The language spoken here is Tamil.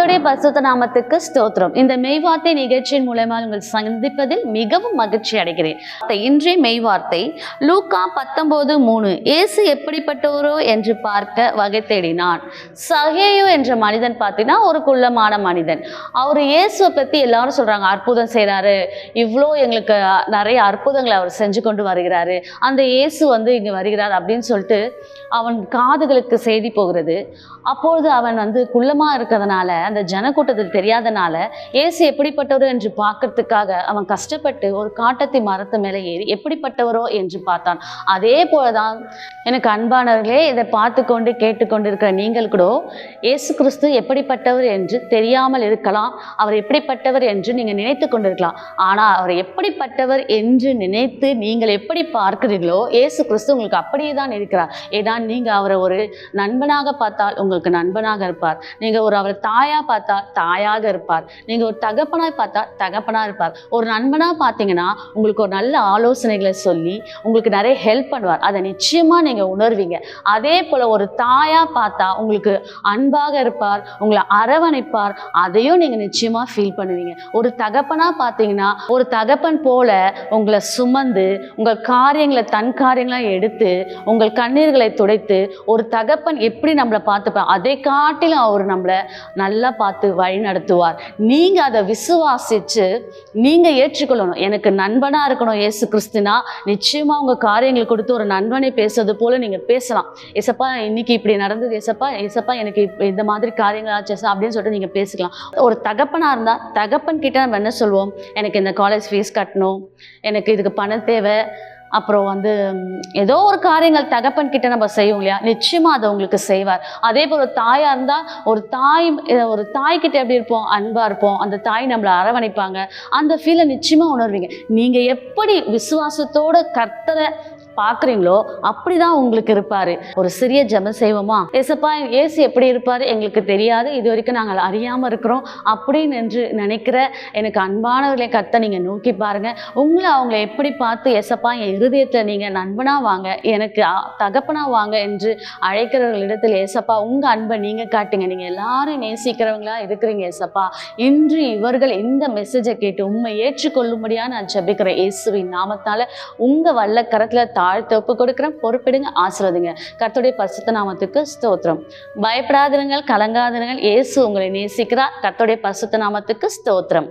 கர்த்தருடைய பரிசுத்த நாமத்துக்கு ஸ்தோத்திரம். இந்த மெய்வார்த்தை நிகழ்ச்சியின் மூலமா உங்கள் சந்திப்பதில் மிகவும் மகிழ்ச்சி அடைகிறேன். இன்றைய மெய்வார்த்தை லூக்கா 19:3. இயேசு எப்படிப்பட்டவரோ என்று பார்க்க வகை தேடினான். சகேயு என்ற மனிதன் பார்த்தீங்கன்னா ஒரு குள்ளமான மனிதன். அவர் இயேசுவை பற்றி எல்லாரும் சொல்றாங்க, அற்புதம் செய்கிறாரு, இவ்வளோ எங்களுக்கு நிறைய அற்புதங்களை அவர் செஞ்சு கொண்டு வருகிறாரு, அந்த இயேசு இங்கே வருகிறார் அப்படின்னு சொல்லிட்டு அவன் காதுகளுக்கு செய்தி போகிறது. அப்பொழுது அவன் குள்ளமாக இருக்கிறதுனால அந்த ஜனக்கூட்டத்தில் தெரியாதனால இயேசு எப்படிப்பட்டவரோ என்று பார்க்கறதுக்காக அவன் கஷ்டப்பட்டு ஒரு காட்டத்தி மரத்து மேலே ஏறி எப்படிப்பட்டவரோ என்று பார்த்தான். அதே போலதான் எனக்கு அன்பானவர்களே, இதை பார்த்து கொண்டு கேட்டுக்கொண்டு இருக்கிற நீங்கள் கூட இயேசு கிறிஸ்து எப்படிப்பட்டவர் என்று தெரியாமல் இருக்கலாம், அவர் எப்படிப்பட்டவர் என்று நீங்கள் நினைத்து கொண்டிருக்கலாம். ஆனால் அவர் எப்படிப்பட்டவர் என்று நினைத்து நீங்கள் எப்படி பார்க்கிறீர்களோ இயேசு கிறிஸ்து உங்களுக்கு அப்படியே தான் இருக்கிறார். ஏதான் நீங்கள் அவரை ஒரு நண்பனாக பார்த்தால் உங்களுக்கு நண்பனாக இருப்பார், நீங்கள் ஒரு அவர் தாயா பார்த்தா தாயாக இருப்பார், நீங்கள் ஒரு தகப்பனாய் பார்த்தா தகப்பனாக இருப்பார். ஒரு நண்பனாக பார்த்தீங்கன்னா உங்களுக்கு ஒரு நல்ல ஆலோசனைகளை சொல்லி உங்களுக்கு நிறைய ஹெல்ப் பண்ணுவார், அதை நிச்சயமாக நீங்கள் உணர்வீங்க. அதே போல் ஒரு தாயாக பார்த்தா உங்களுக்கு அன்பாக இருப்பார், உங்களை அரவணைப்பார், அதையும் நீங்கள் நிச்சயமாக ஃபீல் பண்ணுவீங்க. ஒரு தகப்பனாக பார்த்தீங்கன்னா ஒரு தகப்பன் போல உங்களை சுமந்து உங்கள் காரியங்களை தன் காரியங்களாக எடுத்து உங்கள் கண்ணீர்களை துடைத்து ஒரு தகப்பன் எப்படி நம்மளை பார்த்துப்பார் அதை காட்டிலும் அவர் நம்மளை நல்லா பார்த்து வழி நடத்துவார். நீங்கள் அதை விசுவாசித்து நீங்கள் ஏற்றுக்கொள்ளணும். எனக்கு நண்பனாக இருக்கணும் இயேசு கிறிஸ்துனா, நிச்சயமாக உங்கள் காரியங்களை கொடுத்து ஒரு நண்பனை பேசுறது போல் நீங்கள் பேசலாம். ஏசப்பா இன்னைக்கு இப்படி நடந்தது, ஏசப்பா எனக்கு இந்த மாதிரி காரியங்கள் ஆச்சு அப்படின்னு சொல்லிட்டு நீங்கள் பேசிக்கலாம். ஒரு தகப்பனாக இருந்தால் தகப்பன் கிட்ட நம்ம என்ன சொல்லுவோம், எனக்கு இந்த காலேஜ் ஃபீஸ் கட்டணும், எனக்கு இதுக்கு பணம் தேவை, அப்புறம் ஏதோ ஒரு காரியங்கள் தகப்பன் கிட்ட நம்ம செய்வோம் இல்லையா, நிச்சயமாக அதை உங்களுக்கு செய்வார். அதே போல் ஒரு தாயாக இருந்தால் ஒரு தாய்கிட்ட எப்படி இருப்போம், அன்பாக இருப்போம், அந்த தாய் நம்மளை அரவணைப்பாங்க, அந்த ஃபீலை நிச்சயமாக உணர்வீங்க. நீங்கள் எப்படி விசுவாசத்தோட கர்த்தரை பார்க்குறீங்களோ அப்படிதான் உங்களுக்கு இருப்பார். ஒரு சிறிய ஜெபம் செய்வோமா? ஏசப்பா, இயேசு எப்படி இருப்பார் எங்களுக்கு தெரியாது, இது வரைக்கும் நாங்கள் அறியாமல் இருக்கிறோம் அப்படின்னு என்று நினைக்கிற எனக்கு அன்பானவர்களை கர்த்தர் நீங்கள் நோக்கி பாருங்கள். அவங்கள எப்படி பார்த்து ஏசப்பா என் இருதயத்தில் நீங்கள் நண்பனாக வாங்க, எனக்கு தகப்பனாக வாங்க என்று அழைக்கிறவர்களிடத்தில் ஏசப்பா உங்கள் அன்பை நீங்கள் காட்டுங்க. நீங்கள் எல்லாரும் நேசிக்கிறவங்களா இருக்கிறீங்க ஏசப்பா. இன்று இவர்கள் இந்த மெசேஜை கேட்டு உண்மை ஏற்றுக்கொள்ளும்படியாக நான் ஜெபிக்கிறேன். இயேசுவின் நாமத்தால் உங்கள் வல்ல கரத்தில் தாழ்த்து ஒப்பு கொடுக்கிறேன். பொறுப்பிடுங்க, ஆசீர்வதிங்க. கர்த்தருடைய பரிசுத்த நாமத்துக்கு ஸ்தோத்திரம். பயப்படாதிருங்கள், கலங்காதிருங்கள், இயேசு உங்களை நேசிக்கிறார். கர்த்தருடைய பரிசுத்த நாமத்துக்கு ஸ்தோத்திரம்.